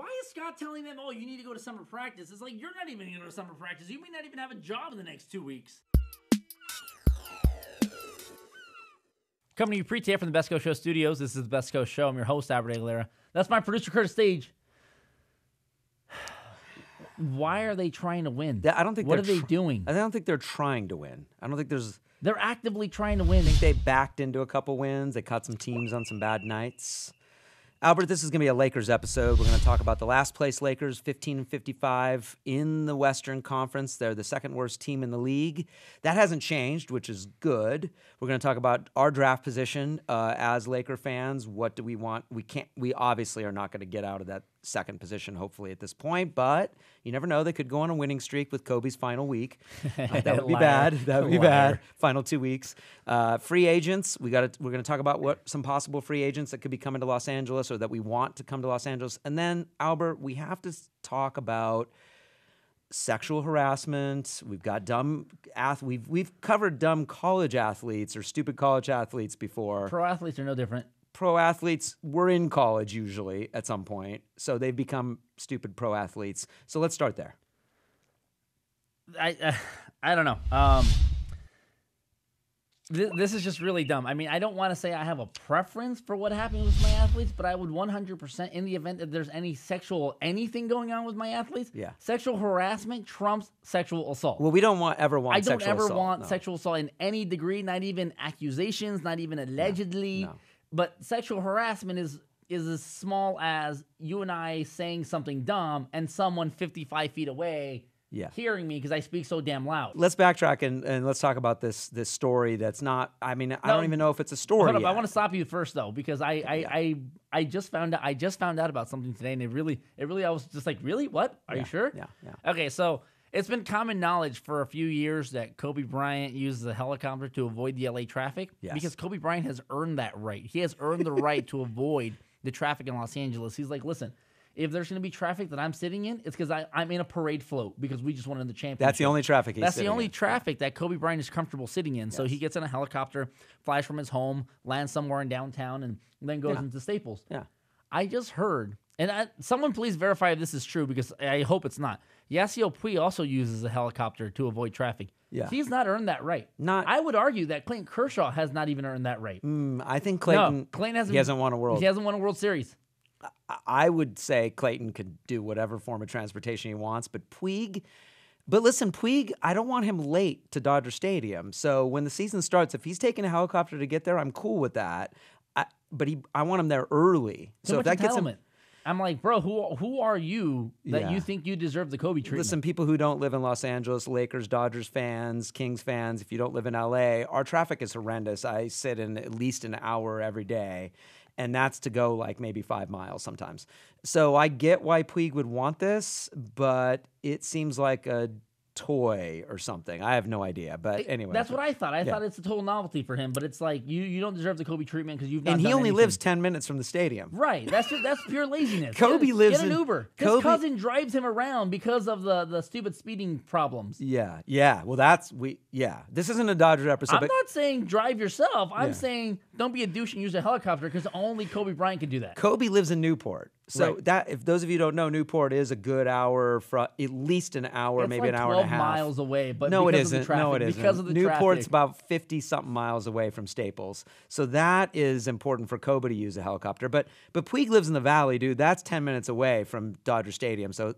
Why is Scott telling them, oh, you need to go to summer practice? It's like, you're not even going to go to summer practice. You may not even have a job in the next 2 weeks. Coming to you pre-tape from the Best Coast Show studios. This is the Best Coast Show. I'm your host, Albert Aguilera. That's my producer, Curtis Stage. Why are they trying to win? I don't think. What are they doing? I don't think they're trying to win. I don't think there's. They're actively trying to win. I think they backed into a couple wins. They caught some teams on some bad nights. Albert, this is going to be a Lakers episode. We're going to talk about the last place Lakers, 15-55 in the Western Conference. They're the second worst team in the league. That hasn't changed, which is good. We're going to talk about our draft position as Laker fans. What do we want? We obviously are not going to get out of that second position, hopefully, at this point, but you never know. They could go on a winning streak with Kobe's final week. That would be bad. That would be bad. Final 2 weeks. Free agents. We're going to talk about what some possible free agents that could be coming to Los Angeles or that we want to come to Los Angeles. And then, Albert, we have to talk about sexual harassment. We've got we've covered dumb college athletes or stupid college athletes before. Pro athletes are no different. Pro athletes were in college usually at some point, so they've become stupid pro athletes. So let's start there. I don't know. This is just really dumb. I mean, I don't want to say I have a preference for what happens with my athletes, but I would 100% in the event that there's any sexual anything going on with my athletes. Yeah. Sexual harassment trumps sexual assault. Well, we don't ever want sexual assault. I don't ever want sexual assault in any degree, not even accusations, not even allegedly. No. But sexual harassment is as small as you and I saying something dumb and someone 55 feet away hearing me because I speak so damn loud. Let's backtrack and let's talk about this story that's not, I mean, I don't even know if it's a story Hold up, yet. I want to stop you first, though, because I just found out about something today, and it really, I was just like, really? What? Are you sure? Yeah. Okay, so it's been common knowledge for a few years that Kobe Bryant uses a helicopter to avoid the LA traffic because Kobe Bryant has earned that right. He has earned the right to avoid the traffic in Los Angeles. He's like, listen, if there's going to be traffic that I'm sitting in, it's because I'm in a parade float because we just won in the championship. That's the only traffic he's That's sitting the only in. traffic that Kobe Bryant is comfortable sitting in. So he gets in a helicopter, flies from his home, lands somewhere in downtown, and then goes into Staples. Yeah. I just heard, and someone please verify if this is true because I hope it's not. Yasiel Puig also uses a helicopter to avoid traffic. Yeah. He's not earned that right. I would argue that Clayton Kershaw has not even earned that right. I think Clayton hasn't won a World. He hasn't won a World Series. I would say Clayton could do whatever form of transportation he wants, but Puig. But listen, Puig, I don't want him late to Dodger Stadium. So when the season starts, if he's taking a helicopter to get there, I'm cool with that. But I want him there early. So if that gets him, I'm like, bro, who are you that you think you deserve the Kobe treatment? Listen, people who don't live in Los Angeles, Lakers, Dodgers fans, Kings fans, if you don't live in LA, our traffic is horrendous. I sit in at least an hour every day. And that's to go like maybe 5 miles sometimes. So I get why Puig would want this, but it seems like a toy or something. I have no idea. But anyway. That's what I thought. I thought it's a total novelty for him, but it's like you don't deserve the Kobe treatment because you've not And he done only anything. lives 10 minutes from the stadium. Right. That's pure laziness. Kobe lives get an in Uber. Kobe, His cousin drives him around because of the stupid speeding problems. Yeah. Well, this isn't a Dodger episode. I'm not saying drive yourself. I'm saying don't be a douche and use a helicopter because only Kobe Bryant can do that. Kobe lives in Newport. So that if those of you who don't know, Newport is a good hour, at least an hour, maybe like an hour and a half. 12 miles away, but no, because it isn't. Of the traffic, No, it isn't. Because of the Newport's traffic. about 50-something miles away from Staples. So that is important for Kobe to use a helicopter. But Puig lives in the Valley, dude. That's 10 minutes away from Dodger Stadium. So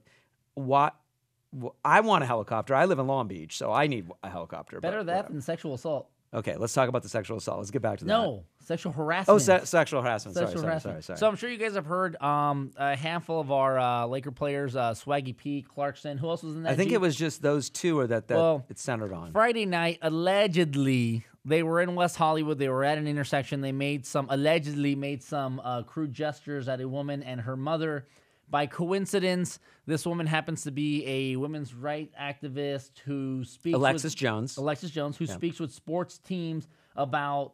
I want a helicopter. I live in Long Beach, so I need a helicopter. Better that than sexual assault. Okay, let's talk about the sexual assault. Let's get back to that. No, sexual harassment. Oh, sexual harassment. Sorry. So I'm sure you guys have heard a handful of our Laker players, Swaggy P, Clarkson. Who else was in that? I think it was just those two or that it's centered on. Friday night, allegedly, they were in West Hollywood. They were at an intersection. They allegedly made some crude gestures at a woman and her mother. By coincidence, this woman happens to be a women's rights activist who speaks Alexis Jones, who speaks with sports teams about,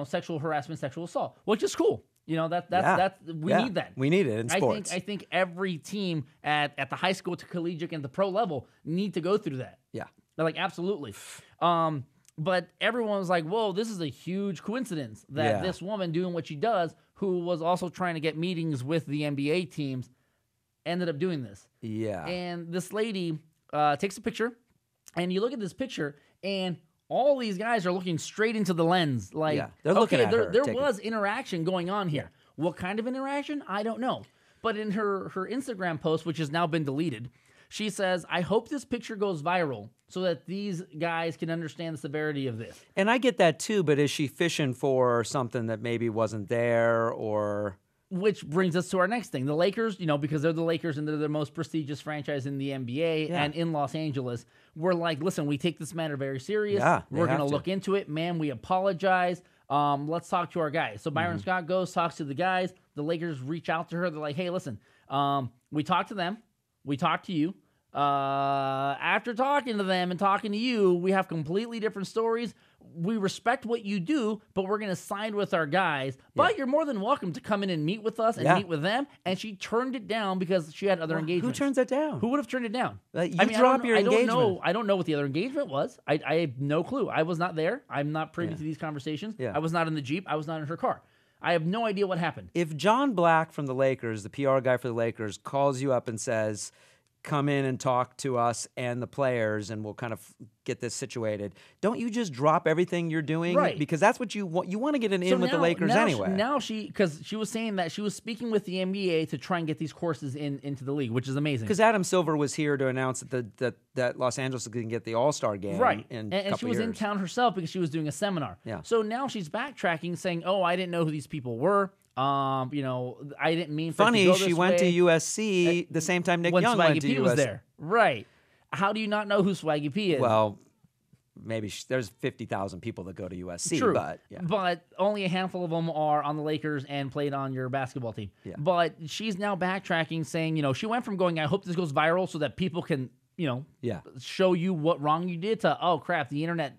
sexual harassment, sexual assault, which is cool. We need that. We need it in sports. I think every team at the high school to collegiate and the pro level need to go through that. Yeah. They're like, absolutely. But everyone was like, whoa, this is a huge coincidence that this woman doing what she does, who was also trying to get meetings with the NBA teams, ended up doing this. Yeah. And this lady takes a picture, and you look at this picture, and all these guys are looking straight into the lens. Like, they're looking at her. There was interaction going on here. What kind of interaction? I don't know. But in her Instagram post, which has now been deleted, she says, I hope this picture goes viral so that these guys can understand the severity of this. And I get that too, but is she fishing for something that maybe wasn't there or... Which brings us to our next thing. The Lakers, because they're the Lakers and they're the most prestigious franchise in the NBA and in Los Angeles, we're like, listen, we take this matter very serious. Yeah, we're going to look into it. Man, we apologize. Let's talk to our guys. So Byron Scott goes, talks to the guys. The Lakers reach out to her. They're like, hey, listen, we talked to them. We talked to you. After talking to them and talking to you, we have completely different stories. We respect what you do, but we're going to side with our guys. But you're more than welcome to come in and meet with us and meet with them. And she turned it down because she had other engagements. Who turns that down? Who would have turned it down? Drop your engagement. I don't know what the other engagement was. I have no clue. I was not there. I'm not privy to these conversations. Yeah. I was not in the Jeep. I was not in her car. I have no idea what happened. If John Black from the Lakers, the PR guy for the Lakers, calls you up and says, come in and talk to us and the players and we'll kind of get this situated, don't you just drop everything you're doing? Right. Because that's what you want. You want to get an in with the Lakers anyway. Because she was saying that she was speaking with the NBA to try and get these courses into the league, which is amazing. Because Adam Silver was here to announce that Los Angeles is going to get the All-Star game. Right. And she was in town herself because she was doing a seminar. Yeah. So now she's backtracking saying, oh, I didn't know who these people were. I didn't mean for Funny, it to go this she went way. to USC the same time Nick when Young Swaggy went to P USC. was there. Right. How do you not know who Swaggy P is? Well, maybe there's 50,000 people that go to USC. True. But, yeah. But only a handful of them are on the Lakers and played on your basketball team. Yeah. But she's now backtracking, saying, she went from going, I hope this goes viral so that people can, show you what wrong you did to, oh, crap, the internet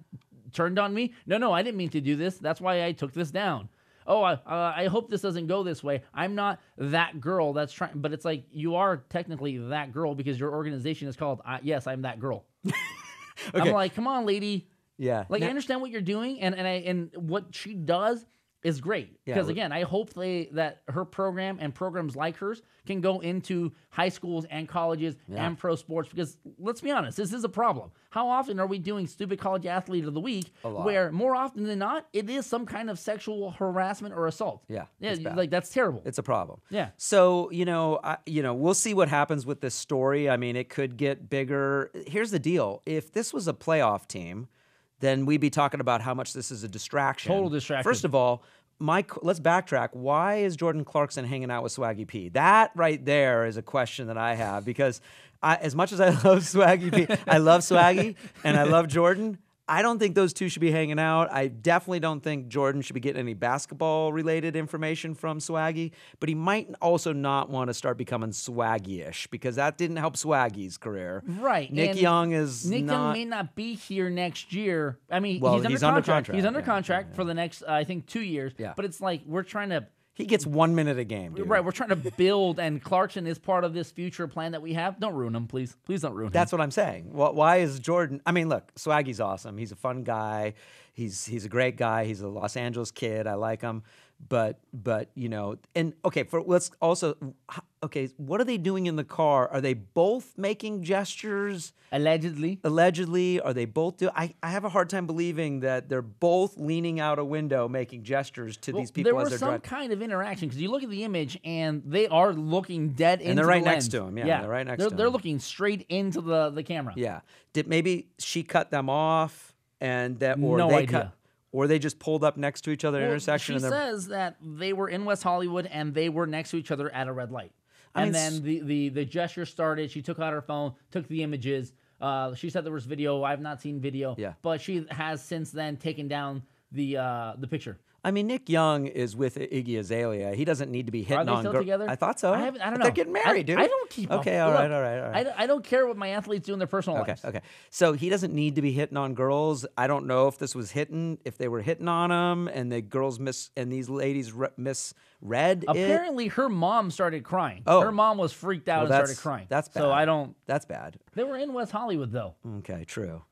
turned on me. No, I didn't mean to do this. That's why I took this down. Oh, I hope this doesn't go this way. I'm not that girl that's trying, but it's like you are technically that girl because your organization is called, yes, I'm that girl. Okay. I'm like, come on, lady. Yeah. Like, I understand what you're doing, and what she does is great. Because, again, I hope that her program and programs like hers can go into high schools and colleges and pro sports. Because, let's be honest, this is a problem. How often are we doing Stupid College Athlete of the Week where, more often than not, it is some kind of sexual harassment or assault? Yeah. Like, that's terrible. It's a problem. Yeah. So, we'll see what happens with this story. I mean, it could get bigger. Here's the deal. If this was a playoff team, then we'd be talking about how much this is a distraction. Total distraction. First of all, let's backtrack. Why is Jordan Clarkson hanging out with Swaggy P? That right there is a question that I have because as much as I love Swaggy P, I love Swaggy and I love Jordan. I don't think those two should be hanging out. I definitely don't think Jordan should be getting any basketball-related information from Swaggy, but he might also not want to start becoming swaggy-ish because that didn't help Swaggy's career. Right. Nick Young may not be here next year. I mean, he's under contract. He's under contract for the next, I think, 2 years. Yeah. But it's like we're trying to... He gets 1 minute a game, dude. Right, we're trying to build, and Clarkson is part of this future plan that we have. Don't ruin him, please. Please don't ruin him. That's what I'm saying. Why is Jordan... I mean, look, Swaggy's awesome. He's a fun guy. He's a great guy. He's a Los Angeles kid. I like him. But and okay, what are they doing in the car? Are they both making gestures? Allegedly. Are they both I have a hard time believing that they're both leaning out a window making gestures to these people as they're driving. There was some kind of interaction because you look at the image and they are looking dead into the And they're right lens. next to him. Yeah, they're right next to him. They're looking straight into the camera. Yeah. Did maybe she cut them off and that or no they idea. cut or they just pulled up next to each other at an intersection? She says that they were in West Hollywood and they were next to each other at a red light. And then the gesture started. She took out her phone, took the images. She said there was video. I've not seen video. Yeah. But she has since then taken down the picture. I mean, Nick Young is with Iggy Azalea. He doesn't need to be hitting on. Are they still together? I thought so. I don't know. They're getting married, dude. I don't keep up. Okay, all right. I don't care what my athletes do in their personal lives. Okay. So he doesn't need to be hitting on girls. I don't know if this was if they were hitting on him, and the girls and these ladies misread it. Apparently, her mom started crying. Oh. Her mom was freaked out and started crying. That's bad. So I don't. That's bad. They were in West Hollywood, though. Okay, true.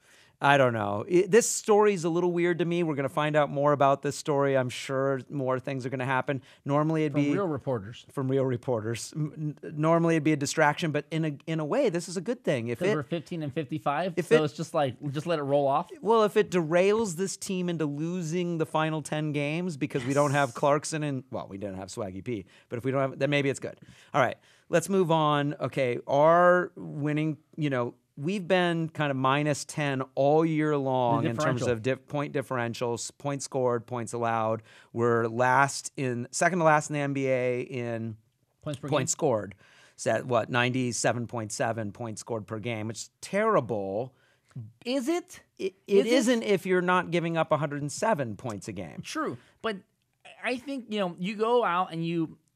I don't know. This story's a little weird to me. We're going to find out more about this story. I'm sure more things are going to happen. Normally it'd be real reporters. From real reporters. Normally it'd be a distraction, but in a way, this is a good thing. Because we're 15 and 55, so it's just like just let it roll off. Well, if it derails this team into losing the final 10 games because we don't have Clarkson and we didn't have Swaggy P, but if we don't have, then maybe it's good. All right, let's move on. Okay, our winning, we've been kind of minus 10 all year long in terms of point differentials, points scored, points allowed. We're second to last in the NBA in points scored. It's at 97.7 points scored per game, which is terrible. Is it? It isn't if you're not giving up 107 points a game. True, but I think you go out and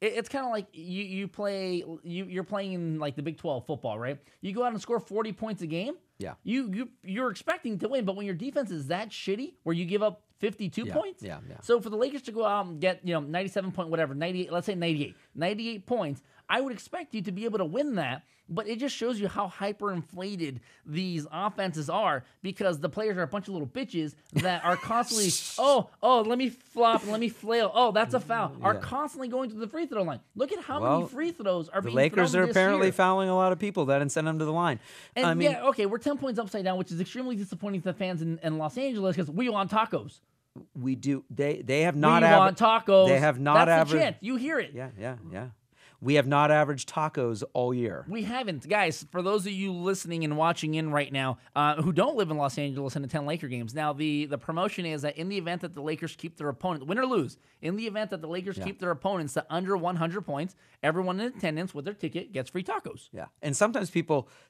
it's kind of like you're playing in like the Big 12 football, right? You go out and score 40 points a game. Yeah. You're expecting to win, but when your defense is that shitty, where you give up 52 points. Yeah. So for the Lakers to go out and get 97 point whatever, 98, let's say 98 points, I would expect you to be able to win that. But it just shows you how hyperinflated these offenses are because the players are a bunch of little bitches that are constantly, let me flop, let me flail. Oh, that's a foul. Are constantly going to the free throw line. Look at how many free throws are being thrown this year. The Lakers are apparently fouling a lot of people that didn't send them to the line. And we're 10 points upside down, which is extremely disappointing to the fans in Los Angeles because we want tacos. We do. They have not. We want tacos. They have not That's the chant. You hear it. Yeah. We have not averaged tacos all year. We haven't. Guys, for those of you listening and watching in right now who don't live in Los Angeles and attend Laker games, now the promotion is that in the event that the Lakers keep their opponent, win or lose, in the event that the Lakers keep their opponents to under 100 points, everyone in attendance with their ticket gets free tacos. Yeah. And sometimes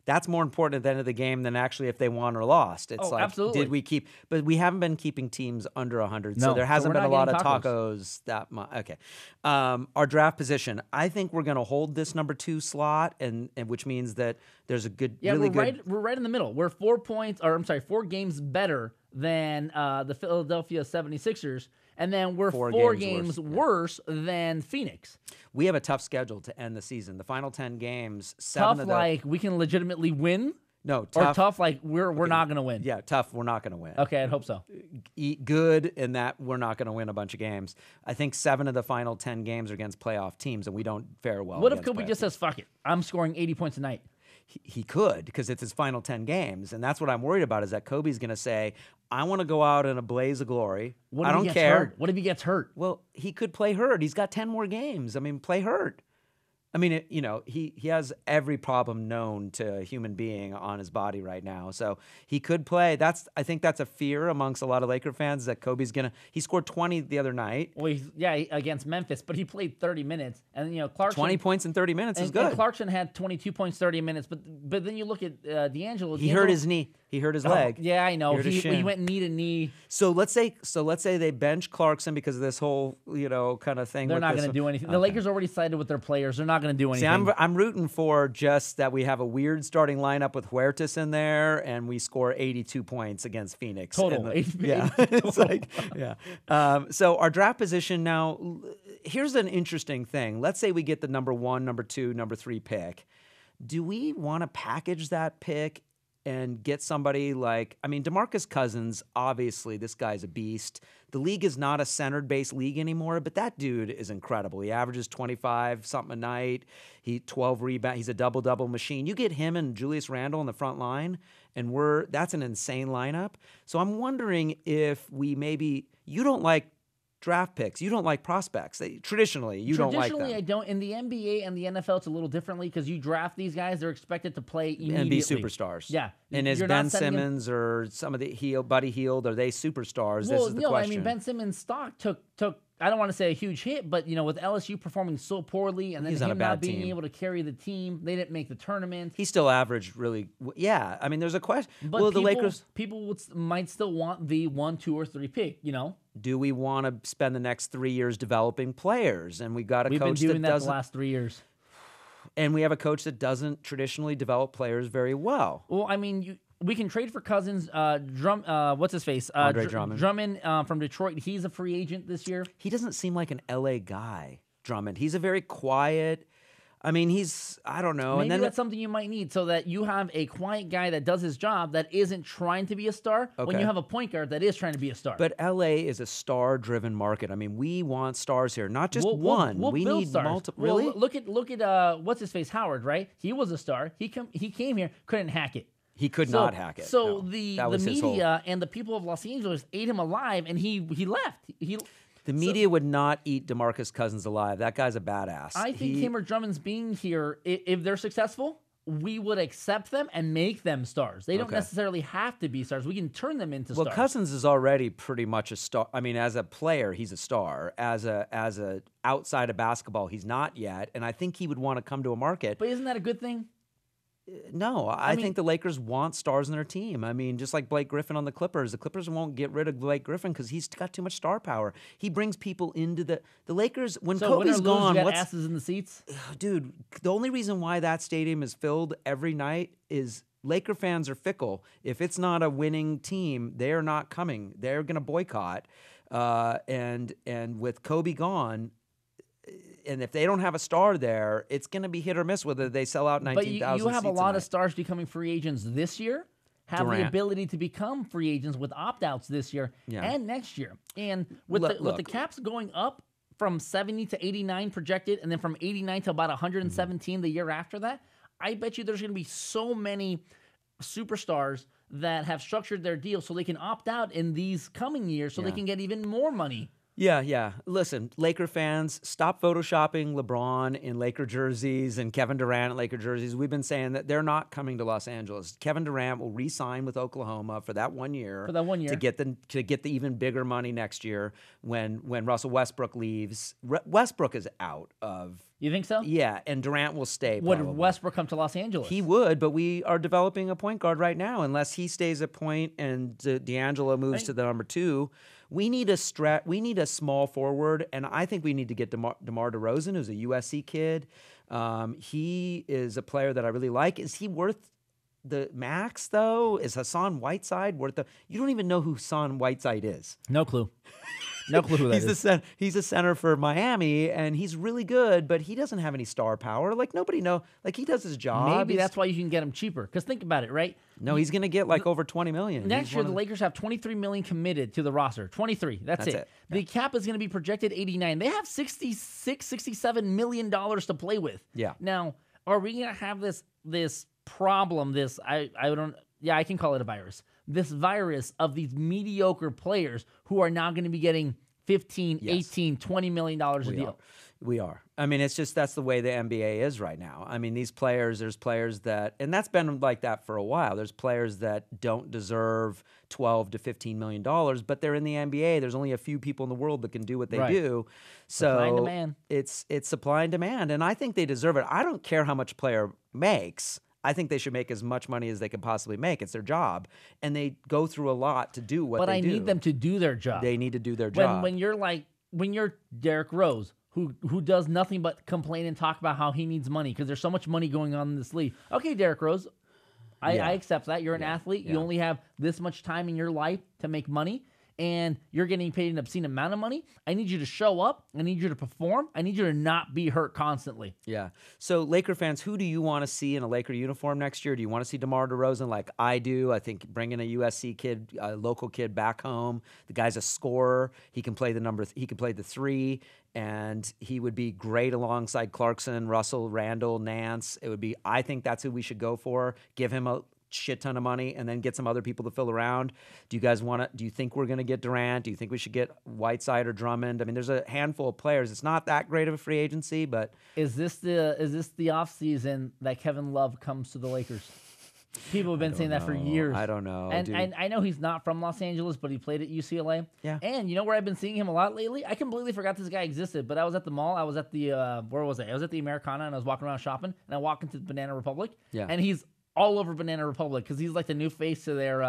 that's more important at the end of the game than actually if they won or lost. It's absolutely. Did we keep, but we haven't been keeping teams under 100. So there hasn't been a lot of tacos that much. Okay. Our draft position, I think we're going to hold this number 2 slot, and which means that there's a good, we're right in the middle. We're 4 games better than the Philadelphia 76ers, and then we're 4 games worse than Phoenix. We have a tough schedule to end the season. The final 10 games, we can legitimately win. No, tough. Or tough, like we're not going to win. Yeah, tough, we're not going to win. Okay, I'd hope so. Good in that we're not going to win a bunch of games. I think 7 of the final 10 games are against playoff teams, and we don't fare well. What if Kobe just says, fuck it, I'm scoring 80 points a night? He could, because it's his final 10 games, and that's what I'm worried about, is that Kobe's going to say, I want to go out in a blaze of glory. I don't care. What if he gets hurt? Well, he could play hurt. He's got 10 more games. I mean, play hurt. I mean, he has every problem known to a human being on his body right now. So he could play. I think that's a fear amongst a lot of Laker fans that Kobe's he scored 20 the other night. Well, against Memphis, but he played 30 minutes. And, Clarkson. 20 points in 30 minutes is good. And Clarkson had 22 points, 30 minutes. But then you look at D'Angelo. He hurt his knee. He hurt his leg. Yeah, I know. He went knee to knee. So let's say they bench Clarkson because of this whole, kind of thing. They're not going to do anything. Okay. The Lakers already sided with their players. They're not going to do anything. See, I'm rooting for just that we have a weird starting lineup with Huertas in there, and we score 82 points against Phoenix. Total. It's like, so our draft position now, here's an interesting thing. Let's say we get the number 1, number 2, number 3 pick. Do we want to package that pick and get somebody DeMarcus Cousins? Obviously, this guy's a beast. The league is not a centered-based league anymore, but that dude is incredible. He averages 25-something a night. 12 rebounds. He's a double-double machine. You get him and Julius Randle in the front line, and that's an insane lineup. So I'm wondering if you don't like draft picks. You don't like prospects. Traditionally, you don't like them. Traditionally, I don't. In the NBA and the NFL, it's a little differently because you draft these guys, they're expected to play immediately. And be superstars. Yeah. And is Ben Simmons or some of the Buddy Hield, are they superstars? This is the question. I mean, Ben Simmons' stock took I don't want to say a huge hit, but, with LSU performing so poorly and then him not being able to carry the team, they didn't make the tournament. He still averaged really, I mean, there's a question. But the Lakers... People might still want the 1, 2, or 3 pick, Do we want to spend the next 3 years developing players? And we've been doing that the last 3 years. And we have a coach that doesn't traditionally develop players very well. Well, I mean, we can trade for Cousins. What's his face? Andre Drummond. Drummond from Detroit. He's a free agent this year. He doesn't seem like an LA guy, Drummond. He's a very quiet. I mean, I don't know. Maybe and then that's something you might need so that you have a quiet guy that does his job that isn't trying to be a star when you have a point guard that is trying to be a star. But LA is a star-driven market. I mean, we want stars here, not just one. We'll we need multiple. Really? Well, look at what's his face, Howard, right? He was a star. He came here, couldn't hack it. He could not hack it. So no. the media and the people of Los Angeles ate him alive, and he left. The media would not eat DeMarcus Cousins alive. That guy's a badass. I think him or Drummond's being here, if they're successful, we would accept them and make them stars. They don't necessarily have to be stars. We can turn them into stars. Well, Cousins is already pretty much a star. I mean, as a player, he's a star. As a outside of basketball, he's not yet. And I think he would want to come to a market. But isn't that a good thing? No, I think the Lakers want stars in their team. I mean, just like Blake Griffin on the Clippers won't get rid of Blake Griffin because he's got too much star power. He brings people into the Lakers. When Kobe's gone, you got asses in the seats? Dude, the only reason why that stadium is filled every night is Laker fans are fickle. If it's not a winning team, they're not coming. They're going to boycott. And with Kobe gone, and if they don't have a star there, it's going to be hit or miss whether they sell out 19,000 seats. But you have a lot of stars becoming free agents this year, have Durant. the ability to become free agents with opt-outs this year and next year. And with the caps going up from 70 to 89 projected, and then from 89 to about 117 the year after that, I bet you there's going to be so many superstars that have structured their deal so they can opt out in these coming years so they can get even more money. Yeah. Listen, Laker fans, stop photoshopping LeBron in Laker jerseys and Kevin Durant in Laker jerseys. We've been saying that they're not coming to Los Angeles. Kevin Durant will re-sign with Oklahoma for that 1 year. To get the even bigger money next year when Russell Westbrook leaves. Westbrook is out of. You think so? Yeah, and Durant will stay. Would Westbrook come to Los Angeles? He would, but we are developing a point guard right now. Unless he stays at point and D'Angelo moves to the number 2, we need a small forward, and I think we need to get DeMar DeRozan, who's a USC kid. He is a player that I really like. Is he worth the max, though? Is Hassan Whiteside worth the... You don't even know who Hassan Whiteside is. No clue. No clue who that is. He's a center for Miami, and he's really good, but he doesn't have any star power. Like, nobody know. Like, he does his job. Maybe that's why you can get him cheaper. Because think about it, right? No, he's going to get like over $20 million. Next year, the Lakers have $23 million committed to the roster. 23. That's it. The cap is going to be projected 89. They have $67 million to play with. Yeah. Now, are we going to have this problem? I can call it a virus. This virus of these mediocre players who are now going to be getting $15, $18, $20 million a deal. We are. I mean, it's just that's the way the NBA is right now. I mean, there's players that, and that's been like that for a while. There's players that don't deserve $12 to $15 million, but they're in the NBA. There's only a few people in the world that can do what they do. So supply and demand. It's supply and demand, and I think they deserve it. I don't care how much a player makes. I think they should make as much money as they can possibly make. It's their job, and they go through a lot to do what they do. But I need them to do their job. They need to do their job. When you're Derrick Rose, who does nothing but complain and talk about how he needs money because there's so much money going on in this league. Okay, Derrick Rose, I accept that. You're an athlete. You only have this much time in your life to make money, and you're getting paid an obscene amount of money. I need you to show up. I need you to perform. I need you to not be hurt constantly. Yeah. So, Laker fans, who do you want to see in a Laker uniform next year? Do you want to see DeMar DeRozan like I do? I think bringing a USC kid, a local kid back home. The guy's a scorer. He can play he can play the 3, and he would be great alongside Clarkson, Russell, Randall, Nance. I think that's who we should go for. Give him a shit ton of money and then get some other people to fill around. Do you think we're going to get Durant? Do you think we should get Whiteside or Drummond? I mean, there's a handful of players. It's not that great of a free agency, but is this the offseason that Kevin Love comes to the Lakers? People have been saying that for years. I don't know. And I know he's not from Los Angeles, but he played at UCLA. Yeah. And you know where I've been seeing him a lot lately? I completely forgot this guy existed, but I was at the mall. I was at the, where was I? I was at the Americana, and I was walking around shopping, and I walked into the Banana Republic. Yeah. And he's all over Banana Republic because he's like the new face to their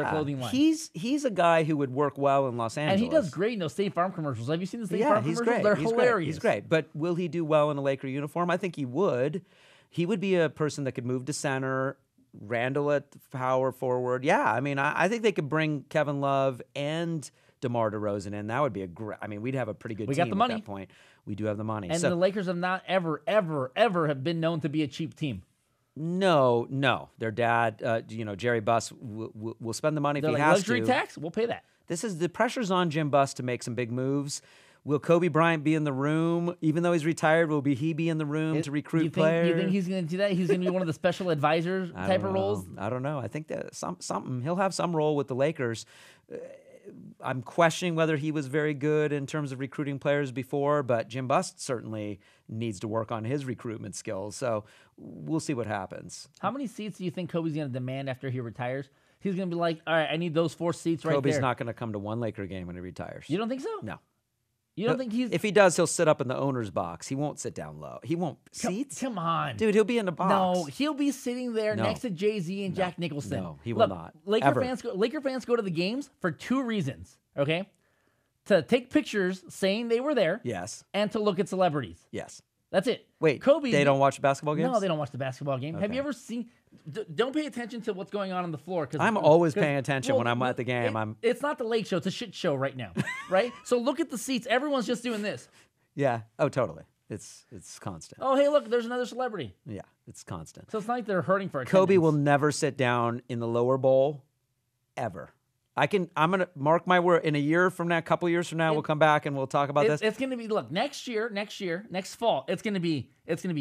clothing line. He's a guy who would work well in Los Angeles. And he does great in those State Farm commercials. Have you seen the State Farm commercials? Great. They're hilarious. He's great. But will he do well in a Laker uniform? I think he would. He would be a person that could move to center, Randall at power forward. Yeah, I mean, I think they could bring Kevin Love and DeMar DeRozan in. That would be I mean, we'd have a pretty good team got the money. at that point. We do have the money. And so, the Lakers have not ever have been known to be a cheap team. No. Their dad, Jerry Buss will spend the money They're if he like, has luxury to. tax? We'll pay that. The pressure's on Jim Buss to make some big moves. Will Kobe Bryant be in the room? Even though he's retired, will he be in the room to recruit players? You think he's going to do that? He's going to be one of the special advisors type of roles? I don't know. I think that something he'll have some role with the Lakers. I'm questioning whether he was very good in terms of recruiting players before, but Jim Buss certainly needs to work on his recruitment skills. So we'll see what happens. How many seats do you think Kobe's going to demand after he retires? He's going to be like, all right, I need those 4 seats right there. Kobe's not going to come to one Laker game when he retires. You don't think so? No. You don't think he's... If he does, he'll sit up in the owner's box. He won't sit down low. He won't... Seats? Come on. Dude, he'll be in the box. No, he'll be sitting there next to Jay-Z and Jack Nicholson. No, he will not. Laker fans go to the games for 2 reasons, okay? To take pictures saying they were there. Yes. And to look at celebrities. Yes. That's it. Wait, Kobe. They don't watch basketball games? No, they don't watch the basketball game. Okay. Have you ever seen... Don't pay attention to what's going on the floor. I'm always paying attention when I'm at the game. It's not the Lake Show. It's a shit show right now, right? So look at the seats. Everyone's just doing this. Yeah. Oh, totally. It's constant. Oh, hey, look, there's another celebrity. Yeah, it's constant. So it's not like they're hurting for attendance. Kobe will never sit down in the lower bowl, ever. I'm gonna mark my word. In a year from now, a couple years from now, we'll come back and we'll talk about this. It's gonna be next fall. It's gonna be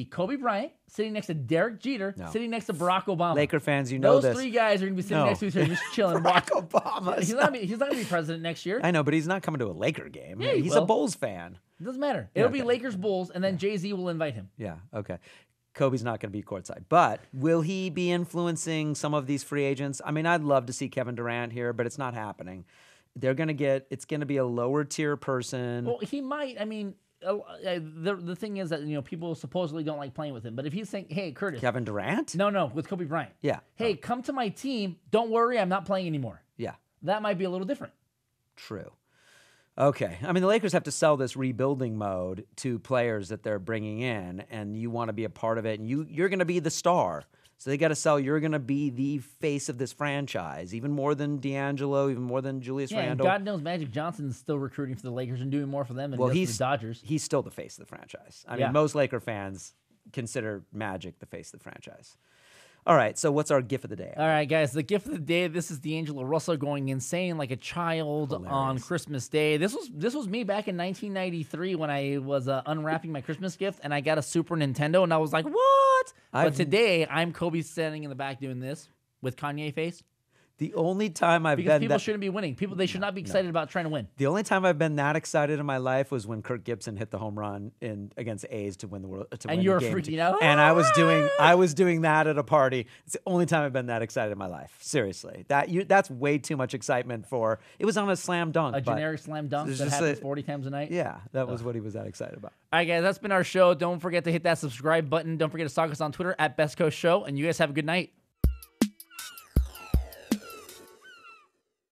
Kobe Bryant sitting next to Derek Jeter, sitting next to Barack Obama. Laker fans, you know those this. 3 guys are gonna be sitting next to each other, just chilling. Barack Obama. He's not gonna be president next year. I know, but he's not coming to a Laker game. Yeah, he's a Bulls fan. It doesn't matter. It'll be Lakers Bulls, and then Jay-Z will invite him. Yeah. Okay. Kobe's not going to be courtside, but will he be influencing some of these free agents? I mean, I'd love to see Kevin Durant here, but it's not happening. It's going to be a lower tier person. Well, he might. I mean, the thing is that people supposedly don't like playing with him. But if he's saying, "Hey, Curtis," Kevin Durant? No, with Kobe Bryant. Yeah. Hey, come to my team. Don't worry, I'm not playing anymore. Yeah. That might be a little different. True. Okay. I mean, the Lakers have to sell this rebuilding mode to players that they're bringing in, and you want to be a part of it, and you're going to be the star. So they got to sell. You're going to be the face of this franchise, even more than D'Angelo, even more than Julius Randle. God knows Magic Johnson's still recruiting for the Lakers and doing more for them than he does for the Dodgers. He's still the face of the franchise. I mean, most Laker fans consider Magic the face of the franchise. All right, so what's our GIF of the day? All right, guys, the GIF of the day. This is D'Angelo Russell going insane like a child on Christmas Day. This was me back in 1993 when I was unwrapping my Christmas gift and I got a Super Nintendo and I was like, what? But today I'm Kobe standing in the back doing this with Kanye face. The only time I've because been people shouldn't be winning. They should not be excited about trying to win. The only time I've been that excited in my life was when Kirk Gibson hit the home run against A's to win the world. And you were freaking out. And I was doing that at a party. It's the only time I've been that excited in my life. Seriously, that's way too much excitement for. It was on a slam dunk, a generic slam dunk that happens 40 times a night. Yeah, that was what he was that excited about. All right, guys, that's been our show. Don't forget to hit that subscribe button. Don't forget to stalk us on Twitter @BestCoastShow. And you guys have a good night.